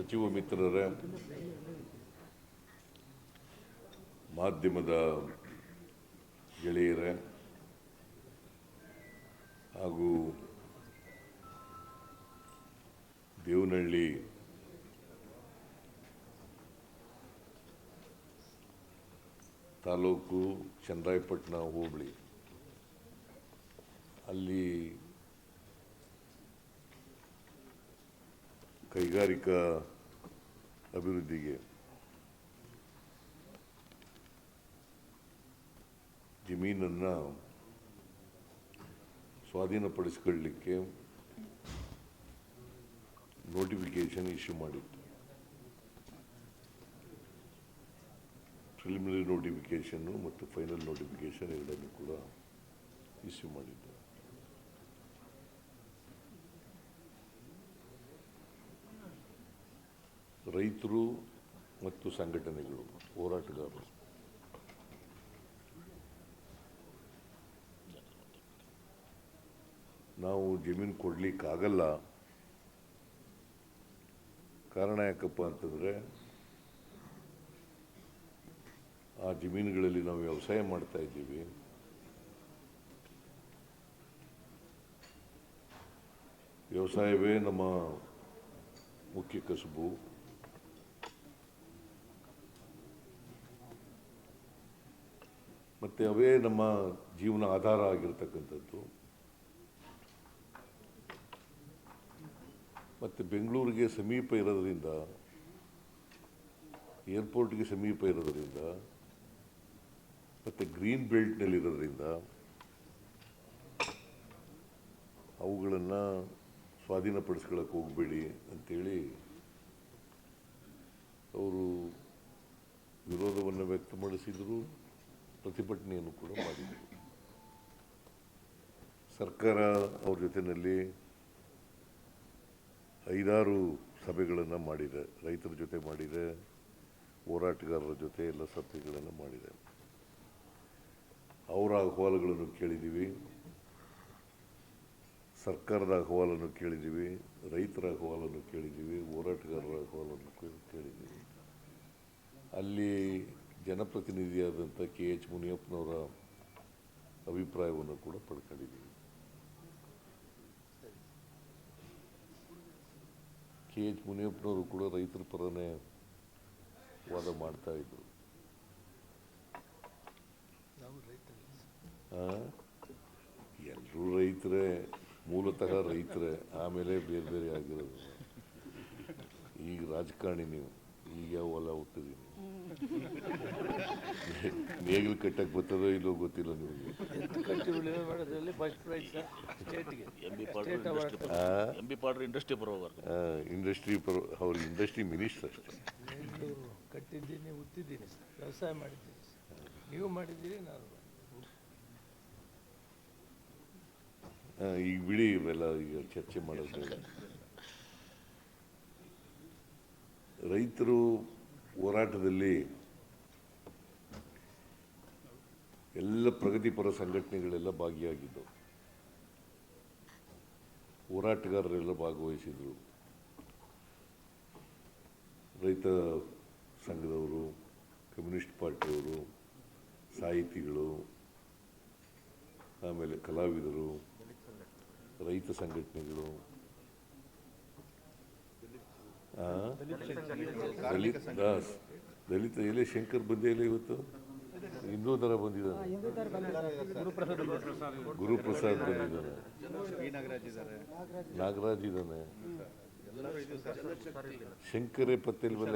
ಸಚಿವ ಮಿತ್ರರೇ, ಮಾಧ್ಯಮದ ಗೆಳೆಯರೇ ಹಾಗೂ ದೇವನಹಳ್ಳಿ ತಾಲೂಕು ಚನ್ನರಾಯಪಟ್ಟಣ ಹೋಬಳಿ ಅಲ್ಲಿ ಕೈಗಾರಿಕಾ ಅಭಿವೃದ್ಧಿಗೆ ಜಮೀನನ್ನು ಸ್ವಾಧೀನಪಡಿಸಿಕೊಳ್ಳಲಿಕ್ಕೆ ನೋಟಿಫಿಕೇಶನ್ ಇಶ್ಯೂ ಮಾಡಿತ್ತು. ಪ್ರಿಲಿಮಿನರಿ ನೋಟಿಫಿಕೇಶನ್ನು ಮತ್ತು ಫೈನಲ್ ನೋಟಿಫಿಕೇಶನ್ ಎರಡನ್ನೂ ಕೂಡ ಇಶ್ಯೂ ಮಾಡಿದ್ದು. ರೈತರು ಮತ್ತು ಸಂಘಟನೆಗಳು, ಹೋರಾಟಗಾರರು ನಾವು ಜಮೀನು ಕೊಡಲಿಕ್ಕಾಗಲ್ಲ. ಕಾರಣ ಯಾಕಪ್ಪ ಅಂತಂದರೆ ಆ ಜಮೀನುಗಳಲ್ಲಿ ನಾವು ವ್ಯವಸಾಯ ಮಾಡ್ತಾ ಇದ್ದೀವಿ. ವ್ಯವಸಾಯವೇ ನಮ್ಮ ಮುಖ್ಯ ಕಸುಬು. ಮತ್ತು ಅವೇ ನಮ್ಮ ಜೀವನ ಆಧಾರ ಆಗಿರ್ತಕ್ಕಂಥದ್ದು. ಮತ್ತು ಬೆಂಗಳೂರಿಗೆ ಸಮೀಪ ಇರೋದ್ರಿಂದ, ಏರ್ಪೋರ್ಟ್ಗೆ ಸಮೀಪ ಇರೋದ್ರಿಂದ ಮತ್ತು ಗ್ರೀನ್ ಬೆಲ್ಟ್ನಲ್ಲಿರೋದ್ರಿಂದ ಅವುಗಳನ್ನು ಸ್ವಾಧೀನಪಡಿಸ್ಕೊಳ್ಳೋಕೆ ಹೋಗಬೇಡಿ ಅಂಥೇಳಿ ಅವರು ವಿರೋಧವನ್ನು ವ್ಯಕ್ತಪಡಿಸಿದರು, ಪ್ರತಿಭಟನೆಯನ್ನು ಕೂಡ ಮಾಡಿದರು. ಸರ್ಕಾರ ಅವ್ರ ಜೊತೆಯಲ್ಲಿ 5-6 ಸಭೆಗಳನ್ನು ಮಾಡಿದೆ. ರೈತರ ಜೊತೆ ಮಾಡಿದೆ, ಹೋರಾಟಗಾರರ ಜೊತೆ ಎಲ್ಲ ಸಭೆಗಳನ್ನು ಮಾಡಿದೆ. ಅವರ ಅಹವಾಲುಗಳನ್ನು ಕೇಳಿದ್ದೀವಿ, ಸರ್ಕಾರದ ಅಹವಾಲನ್ನು ಕೇಳಿದ್ದೀವಿ, ರೈತರ ಅಹವಾಲನ್ನು ಕೇಳಿದ್ದೀವಿ, ಹೋರಾಟಗಾರರ ಅಹವಾಲನ್ನು ಕೇಳಿದ್ದೀವಿ. ಅಲ್ಲಿ ಜನಪ್ರತಿನಿಧಿಯಾದಂಥ KH ಮುನಿಯಪ್ಪನವರ ಅಭಿಪ್ರಾಯವನ್ನು ಕೂಡ ಪಡ್ಕೊಂಡಿದ್ದೀವಿ. KH ಮುನಿಯಪ್ಪನವರು ಕೂಡ ರೈತರ ಪರನೇ ವಾದ ಮಾಡ್ತಾ ಇದ್ರು. ಎಲ್ಲರೂ ರೈತರೇ, ಮೂಲತಃ ರೈತರೇ, ಆಮೇಲೆ ಬೇರೆ ಬೇರೆ ಆಗಿರೋದು. ಈಗ ರಾಜಕಾರಣಿ ನೀವು, ಈಗ ಯಾವ ಹೊಲ ಹುಟ್ಟಿದೀನಿ, ನೇಗಿಲು ಕಟ್ಟಕ್ಕೆ ಬರ್ತದೋ ಇಲ್ಲೋ ಗೊತ್ತಿಲ್ಲ ನಿಮಗೆ. ಇಂಡಸ್ಟ್ರಿ ಅವ್ರ ಇಂಡಸ್ಟ್ರಿ ಮಿನಿಸ್ಟರ್ ಅಷ್ಟೇ. ಕಟ್ಟಿದ್ದೀನಿ, ಉತ್ತಿದ್ದೀನಿ, ವ್ಯವಸಾಯ ಮಾಡಿದ್ದೀನಿ. ನೀವು ಮಾಡಿದ್ದೀರಿ, ನಾನು ಈಗ ಬಿಡಿ ಇವೆಲ್ಲ, ಈಗ ಚರ್ಚೆ ಮಾಡೋದು. ರೈತರು ಹೋರಾಟದಲ್ಲಿ ಎಲ್ಲ ಪ್ರಗತಿಪರ ಸಂಘಟನೆಗಳೆಲ್ಲ ಭಾಗಿಯಾಗಿದ್ದವು. ಹೋರಾಟಗಾರರೆಲ್ಲ ಭಾಗವಹಿಸಿದರು. ರೈತ ಸಂಘದವರು, ಕಮ್ಯುನಿಸ್ಟ್ ಪಾರ್ಟಿಯವರು, ಸಾಹಿತಿಗಳು, ಆಮೇಲೆ ಕಲಾವಿದರು, ರೈತ ಸಂಘಟನೆಗಳು, ದಲಿತ ಎಲೆ ಶಂಕರ್ ಬಂದೇ ಇಲ್ಲ ಇವತ್ತು. ಇನ್ನೂ ಥರ ಬಂದಿದ್ದಾನೆ, ಗುರುಪ್ರಸಾದ್ ಬಂದಿದ್ದಾನೆ, ನಾಗರಾಜ್ ಇದ್ದಾನೆ, ಶಂಕರೇ ಪತ್ತೇಲ್ ಬಂದ.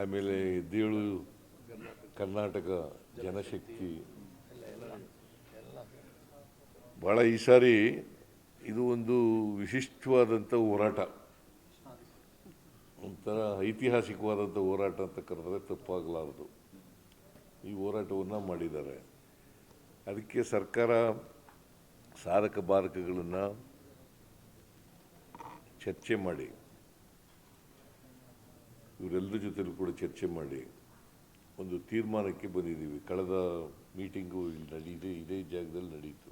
ಆಮೇಲೆ ಎದ್ದೇಳು ಕರ್ನಾಟಕ ಜನಶಕ್ತಿ. ಭಾಳ ಈ ಸಾರಿ ಇದು ಒಂದು ವಿಶಿಷ್ಟವಾದಂಥ ಹೋರಾಟ, ಒಂಥರ ಐತಿಹಾಸಿಕವಾದಂಥ ಹೋರಾಟ ಅಂತ ಕರೆದರೆ ತಪ್ಪಾಗಲಾರದು. ಈ ಹೋರಾಟವನ್ನು ಮಾಡಿದ್ದಾರೆ. ಅದಕ್ಕೆ ಸರ್ಕಾರ ಸಾಧಕ ಬಾಧಕಗಳನ್ನು ಚರ್ಚೆ ಮಾಡಿ, ಇವರೆಲ್ಲರ ಜೊತೆಲೂ ಕೂಡ ಚರ್ಚೆ ಮಾಡಿ ಒಂದು ತೀರ್ಮಾನಕ್ಕೆ ಬಂದಿದ್ದೀವಿ. ಕಳೆದ ಮೀಟಿಂಗು ಇಲ್ಲಿ ಇದೇ ಜಾಗದಲ್ಲಿ ನಡೀತು.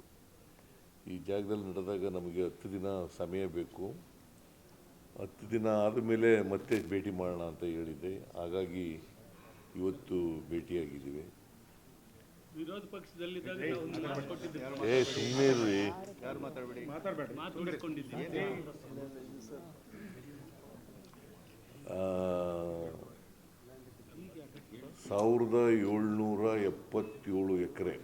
ಈ ಜಾಗದಲ್ಲಿ ನಡೆದಾಗ ನಮಗೆ 10 ದಿನ ಸಮಯ ಬೇಕು. 10 ದಿನ ಆದಮೇಲೆ ಮತ್ತೆ ಭೇಟಿ ಮಾಡೋಣ ಅಂತ ಹೇಳಿದ್ದೆ. ಹಾಗಾಗಿ ಇವತ್ತು ಭೇಟಿಯಾಗಿದ್ದೀವಿ. ವಿರೋಧ ಪಕ್ಷದಲ್ಲಿದ್ದಾಗ ಸುಮ್ಮನೆ ಇರ್ರಿ. ಮಾತು ನಡೆಸ್ಕೊಂಡಿದ್ದೀವಿ. 1777 ಎಕರೆ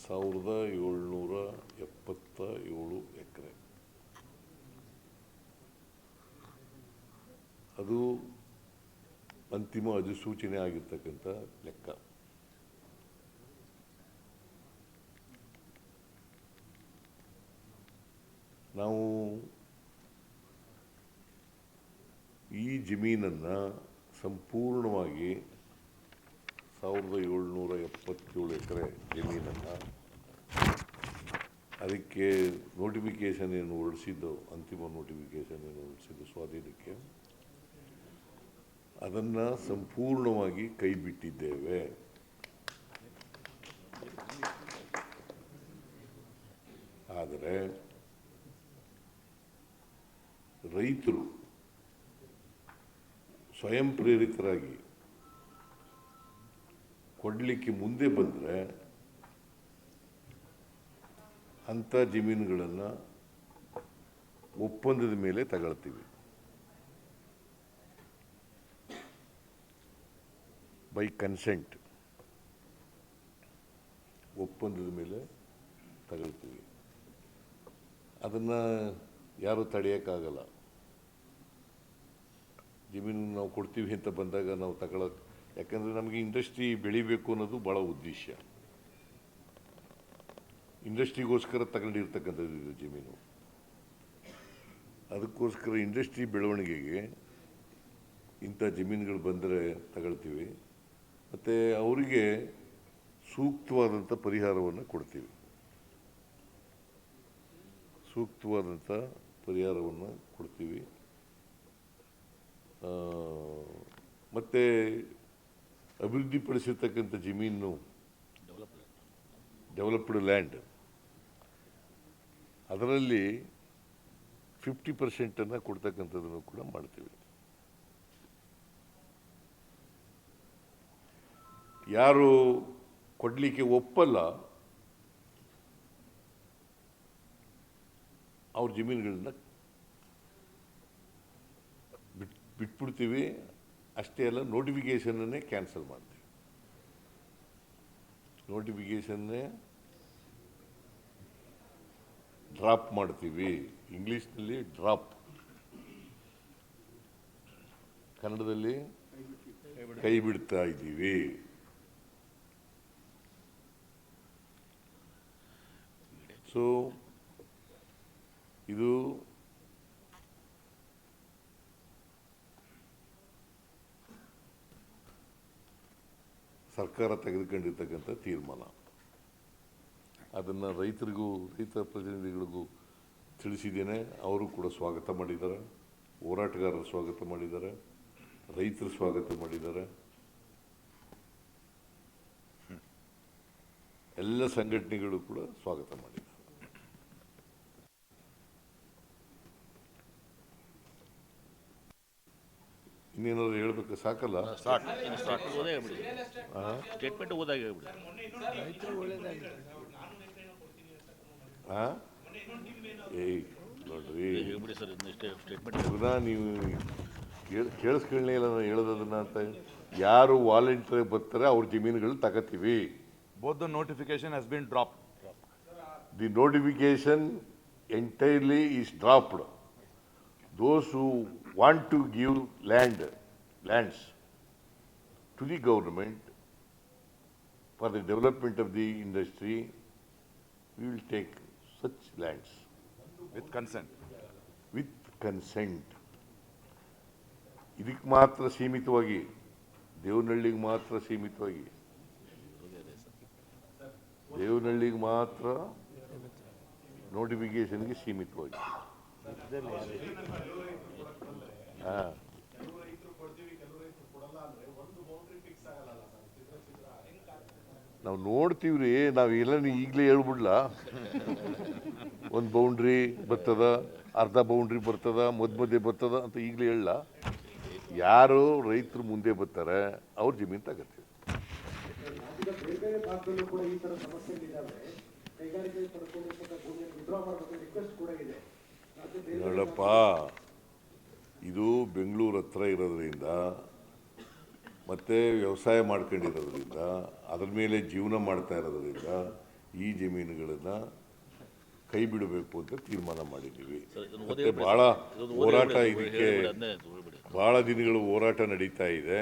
1777 ಎಕರೆ ಅದು ಅಂತಿಮ ಅಧಿಸೂಚನೆ ಆಗಿರ್ತಕ್ಕಂಥ ಲೆಕ್ಕ. ನಾವು ಈ ಜಮೀನನ್ನು ಸಂಪೂರ್ಣವಾಗಿ 1777 ಎಕರೆ ಜಮೀನನ್ನು ಅದಕ್ಕೆ ನೋಟಿಫಿಕೇಶನ್ ಏನು ಹೊರಡಿಸಿದ್ದು, ಅಂತಿಮ ನೋಟಿಫಿಕೇಶನ್ ಏನು ಹೊರಡಿಸಿದ್ದು ಸ್ವಾಧೀನಕ್ಕೆ, ಅದನ್ನು ಸಂಪೂರ್ಣವಾಗಿ ಕೈ ಬಿಟ್ಟಿದ್ದೇವೆ. ಆದರೆ ರೈತರು ಸ್ವಯಂ ಪ್ರೇರಿತರಾಗಿ ಕೊಡಲಿಕ್ಕೆ ಮುಂದೆ ಬಂದರೆ ಅಂಥ ಜಮೀನುಗಳನ್ನು ಒಪ್ಪಂದದ ಮೇಲೆ ತಗೊಳ್ತೀವಿ. ಬೈ ಕನ್ಸೆಂಟ್ ಒಪ್ಪಂದದ ಮೇಲೆ ತಗೊಳ್ತೀವಿ. ಅದನ್ನು ಯಾರೂ ತಡೆಯೋಕ್ಕಾಗಲ್ಲ. ಜಮೀನು ನಾವು ಕೊಡ್ತೀವಿ ಅಂತ ಬಂದಾಗ ನಾವು ತಗೊಳ್ಳೋಕೆ, ಯಾಕಂದರೆ ನಮಗೆ ಇಂಡಸ್ಟ್ರಿ ಬೆಳಿಬೇಕು ಅನ್ನೋದು ಭಾಳ ಉದ್ದೇಶ. ಇಂಡಸ್ಟ್ರಿಗೋಸ್ಕರ ತಗೊಂಡಿರ್ತಕ್ಕಂಥದ್ದು ಇದು ಜಮೀನು. ಅದಕ್ಕೋಸ್ಕರ ಇಂಡಸ್ಟ್ರಿ ಬೆಳವಣಿಗೆಗೆ ಇಂಥ ಜಮೀನುಗಳು ಬಂದರೆ ತಗೊಳ್ತೀವಿ. ಮತ್ತು ಅವರಿಗೆ ಸೂಕ್ತವಾದಂಥ ಪರಿಹಾರವನ್ನು ಕೊಡ್ತೀವಿ. ಸೂಕ್ತವಾದಂಥ ಪರಿಹಾರವನ್ನು ಕೊಡ್ತೀವಿ. ಮತ್ತು ಅಭಿವೃದ್ಧಿಪಡಿಸಿರ್ತಕ್ಕಂಥ ಜಮೀನು, ಡೆವಲಪ್ಡ್ ಲ್ಯಾಂಡ್, ಅದರಲ್ಲಿ 50% ಕೊಡ್ತಕ್ಕಂಥದ್ದನ್ನು ಕೂಡ ಮಾಡ್ತೀವಿ. ಯಾರು ಕೊಡಲಿಕ್ಕೆ ಒಪ್ಪಲ್ಲ ಅವ್ರ ಜಮೀನುಗಳನ್ನ ಬಿಟ್ಬಿಡ್ತೀವಿ. ಅಷ್ಟೇ ಅಲ್ಲ, ನೋಟಿಫಿಕೇಷನ್ನೇ ಕ್ಯಾನ್ಸಲ್ ಮಾಡ್ತೀವಿ. ನೋಟಿಫಿಕೇಷನ್ನೇ ಡ್ರಾಪ್ ಮಾಡ್ತೀವಿ. ಇಂಗ್ಲೀಷ್ನಲ್ಲಿ ಡ್ರಾಪ್, ಕನ್ನಡದಲ್ಲಿ ಕೈ ಬಿಡ್ತಾ ಇದ್ದೀವಿ. ಸೊ ಇದು ಸರ್ಕಾರ ತೆಗೆದುಕೊಂಡಿರ್ತಕ್ಕಂಥ ತೀರ್ಮಾನ. ಅದನ್ನು ರೈತ ಪ್ರತಿನಿಧಿಗಳಿಗೂ ತಿಳಿಸಿದ್ದೇನೆ. ಅವರು ಕೂಡ ಸ್ವಾಗತ ಮಾಡಿದ್ದಾರೆ. ಹೋರಾಟಗಾರರು ಸ್ವಾಗತ ಮಾಡಿದ್ದಾರೆ, ರೈತರು ಸ್ವಾಗತ ಮಾಡಿದ್ದಾರೆ, ಎಲ್ಲ ಸಂಘಟನೆಗಳು ಕೂಡ ಸ್ವಾಗತ ಮಾಡಿದ್ದಾರೆ. ಇನ್ನೇನಾದ್ರು ಹೇಳ್ಬೇಕು? ಸಾಕಲ್ಲ? ಸ್ಟೇಟ್ಮೆಂಟ್ ಓದಾಗಿ ಹೇಳ್ಬಿಡಿ. ರೈತರು ಒಳ್ಳೇದಾಗಿದೆ. ನೋಡ್ರಿ, ಹೇಳ್ಬಿಡಿ ಸರ್, ಸ್ಟೇಟ್ಮೆಂಟ್ ನೀವು ಕೇಳಿಸ್ಕೊಳ್ಳಿ ಇಲ್ಲ ನಾನು ಹೇಳೋದನ್ನ ಅಂತ. ಯಾರು ವಾಲಂಟಿಯರ್ ಬರ್ತಾರೆ ಅವ್ರ ಜಮೀನುಗಳು ತಗೋತೀವಿ. Both the notification has been dropped. The notification entirely is dropped. Those who want to give lands to the government for the development of the industry, we will take such lands With consent. with consent. ಇದಕ್ಕೆ ಮಾತ್ರ ಸೀಮಿತವಾಗಿ, ದೇವನಹಳ್ಳಿಗೆ ಮಾತ್ರ ಸೀಮಿತವಾಗಿ, ದೇವನಹಳ್ಳಿಗೆ ಮಾತ್ರ ನೋಟಿಫಿಕೇಶನ್ಗೆ ಸೀಮಿತವಾಗಿ. ನಾವು ನೋಡ್ತೀವ್ರಿ, ನಾವು ಎಲ್ಲ ಈಗಲೇ ಹೇಳ್ಬಿಡ್ಲಾ? ಒಂದು ಬೌಂಡ್ರಿ ಬರ್ತದ, ಅರ್ಧ ಬೌಂಡ್ರಿ ಬರ್ತದ, ಮಧ್ಯೆ ಬರ್ತದ ಅಂತ ಈಗಲೇ ಹೇಳಲ್ಲ. ಯಾರು ರೈತರು ಮುಂದೆ ಬರ್ತಾರೆ ಅವ್ರ ಜಮೀನು ತಗತ್ತೀವಿ. ನೋಡಪ್ಪ, ಇದು ಬೆಂಗಳೂರು ಹತ್ರ ಇರೋದ್ರಿಂದ ಮತ್ತು ವ್ಯವಸಾಯ ಮಾಡ್ಕೊಂಡಿರೋದ್ರಿಂದ ಅದ್ರ ಮೇಲೆ ಜೀವನ ಮಾಡ್ತಾ ಇರೋದ್ರಿಂದ ಈ ಜಮೀನುಗಳನ್ನು ಕೈ ಬಿಡಬೇಕು ಅಂತ ತೀರ್ಮಾನ ಮಾಡಿದ್ದೀವಿ. ಮತ್ತು ಭಾಳ ಹೋರಾಟ ಇದಕ್ಕೆ, ಭಾಳ ದಿನಗಳು ಹೋರಾಟ ನಡೀತಾ ಇದೆ.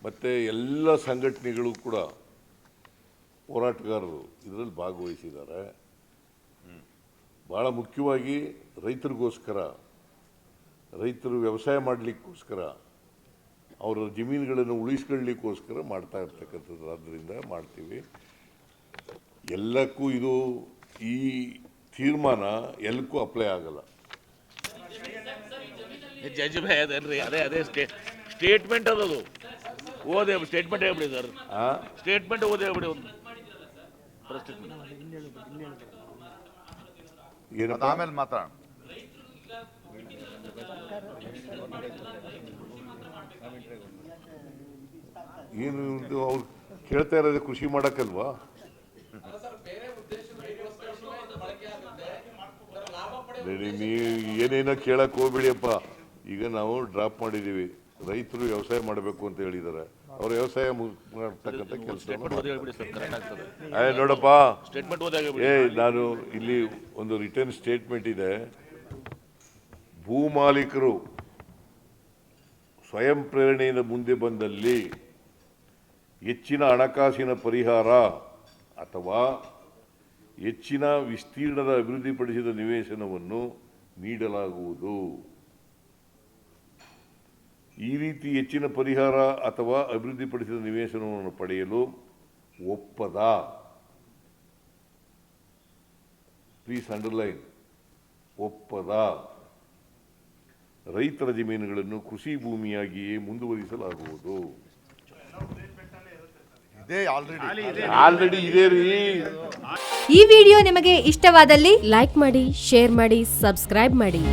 ಮತ್ತು ಎಲ್ಲ ಸಂಘಟನೆಗಳು ಕೂಡ ಹೋರಾಟಗಾರರು ಇದರಲ್ಲಿ ಭಾಗವಹಿಸಿದ್ದಾರೆ. ಭಾಳ ಮುಖ್ಯವಾಗಿ ರೈತರಿಗೋಸ್ಕರ, ರೈತರು ವ್ಯವಸಾಯ ಮಾಡಲಿಕ್ಕೋಸ್ಕರ, ಅವರ ಜಮೀನುಗಳನ್ನು ಉಳಿಸ್ಕೊಳ್ಳಿಕ್ಕೋಸ್ಕರ ಮಾಡ್ತಾ ಇರ್ತಕ್ಕಂಥದ್ದು. ಆದ್ದರಿಂದ ಮಾಡ್ತೀವಿ. ಎಲ್ಲಕ್ಕೂ ಇದು, ಈ ತೀರ್ಮಾನ ಎಲ್ಲಕ್ಕೂ ಅಪ್ಲೈ ಆಗಲ್ಲ. ಜಡ್ಜ್ ಭಯ ಅದೇನ್ರಿ, ಅದೇ ಸ್ಟೇಟ್ಮೆಂಟ್ ಅದದು. ಓದೇ ಸ್ಟೇಟ್ಮೆಂಟ್ ಹೇಳ್ಬಿಡಿ ಸರ್, ಸ್ಟೇಟ್ಮೆಂಟ್ ಓದಿ ಹೇಳ್ಬಿಡಿ. ಒಂದು ಏನಪ್ಪ ಆಮೇಲೆ ಮಾತಾಡೋಣ. ಏನು ಅವ್ರು ಕೇಳ್ತಾ ಇರೋದೇ ಕೃಷಿ ಮಾಡೋಕ್ಕಲ್ವಾ? ನೀವು ಏನೇನೋ ಕೇಳಕ್ಕೆ ಹೋಗ್ಬಿಡಿಯಪ್ಪ. ಈಗ ನಾವು ಡ್ರಾಪ್ ಮಾಡಿದ್ದೀವಿ. ರೈತರು ವ್ಯವಸಾಯ ಮಾಡಬೇಕು ಅಂತ ಹೇಳಿದ್ದಾರೆ. ಅವ್ರ ವ್ಯವಸಾಯ ಮಾಡ್ತಕ್ಕಂಥ ಕೆಲಸ. ನೋಡಪ್ಪ, ನಾನು ಇಲ್ಲಿ ಒಂದು ರಿಟರ್ನ್ ಸ್ಟೇಟ್ಮೆಂಟ್ ಇದೆ. ಭೂ ಮಾಲೀಕರು ಸ್ವಯಂ ಪ್ರೇರಣೆಯಿಂದ ಮುಂದೆ ಬಂದಲ್ಲಿ ಹೆಚ್ಚಿನ ಹಣಕಾಸಿನ ಪರಿಹಾರ ಅಥವಾ ಹೆಚ್ಚಿನ ವಿಸ್ತೀರ್ಣದ ಅಭಿವೃದ್ಧಿಪಡಿಸಿದ ನಿವೇಶನವನ್ನು ನೀಡಲಾಗುವುದು. ಈ ರೀತಿ ಹೆಚ್ಚಿನ ಪರಿಹಾರ ಅಥವಾ ಅಭಿವೃದ್ಧಿಪಡಿಸಿದ ನಿವೇಶನವನ್ನು ಪಡೆಯಲು ಒಪ್ಪದ, ಪ್ಲೀಸ್ ಅಂಡರ್ಲೈನ್, ಒಪ್ಪದ ರೈತರ ಜಮೀನುಗಳನ್ನು ಕೃಷಿ ಭೂಮಿಯಾಗಿಯೇ ಮುಂದುವರಿಸಲಾಗುವುದು. ಆಲ್ರೆಡಿ ಇದೆ ರೀ. ಈ ವಿಡಿಯೋ ನಿಮಗೆ ಇಷ್ಟವಾದಲ್ಲಿ ಲೈಕ್ ಮಾಡಿ, ಶೇರ್ ಮಾಡಿ, ಸಬ್ಸ್ಕ್ರೈಬ್ ಮಾಡಿ.